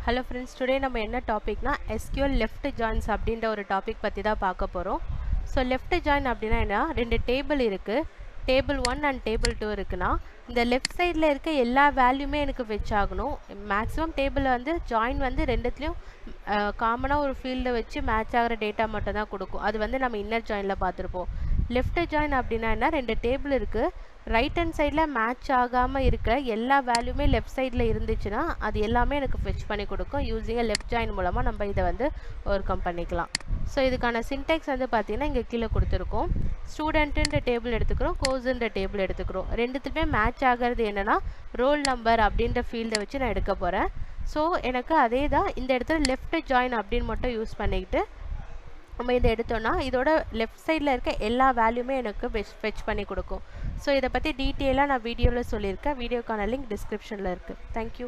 Hello friends, today நம்ம என்ன டாபிக்னா SQL left joins அப்படின்ற ஒரு டாபிக் பற்றி தான் பார்க்க போகிறோம். ஸோ left join அப்படின்னா என்ன, ரெண்டு டேபிள் இருக்குது, டேபிள் 1 அண்ட் டேபிள் 2 இருக்குன்னா இந்த லெஃப்ட் சைடில் இருக்க எல்லா வேல்யூமே எனக்கு ஃபெச் ஆகணும். மேக்ஸிமம் டேபிளில் வந்து ஜாயின் வந்து ரெண்டுத்துலேயும் காமனாக ஒரு ஃபீல்டை வச்சு மேட்ச் ஆகிற டேட்டா மட்டும் தான் கொடுக்கும். அது வந்து நம்ம இன்னர் ஜாயினில் பார்த்துருப்போம். லெஃப்ட் ஜாயின் அப்படின்னா என்ன, ரெண்டு டேபிள் இருக்குது, ரைட் ஹேண்ட் சைடில் மேட்ச் ஆகாமல் இருக்கிற எல்லா வேல்யூமே லெஃப்ட் சைடில் இருந்துச்சுன்னா அது எல்லாமே எனக்கு ஃபெச் பண்ணி கொடுக்கும். யூஸிங் லெஃப்ட் ஜாயின் மூலமாக நம்ம இதை வந்து ஓவர் கம் பண்ணிக்கலாம். ஸோ இதுக்கான சின்டெக்ஸ் வந்து பார்த்திங்கன்னா இங்கே கீழே கொடுத்துருக்கோம். ஸ்டூடெண்ட்டுன்ற டேபிள் எடுத்துக்கிறோம், கோர்ஸுன்ற டேபிள் எடுத்துக்கிறோம். ரெண்டுத்துலையுமே மேட்ச் ஆகிறது என்னென்னா ரோல் நம்பர் அப்படின்ற ஃபீல்டை வச்சு நான் எடுக்க போகிறேன். ஸோ எனக்கு அதே தான் இந்த இடத்துல லெஃப்ட் ஜாயின் அப்படின்னு மட்டும் யூஸ் பண்ணிக்கிட்டு நம்ம இதை எடுத்தோன்னா இதோட லெஃப்ட் சைடில் இருக்க எல்லா வேல்யூமே எனக்கு ஃபெச் பண்ணி கொடுக்கும். ஸோ இதை பற்றி டீட்டெயிலாக நான் வீடியோவில் சொல்லியிருக்கேன். வீடியோக்கான லிங்க் டிஸ்கிரிப்ஷனில் இருக்குது. தேங்க்யூ.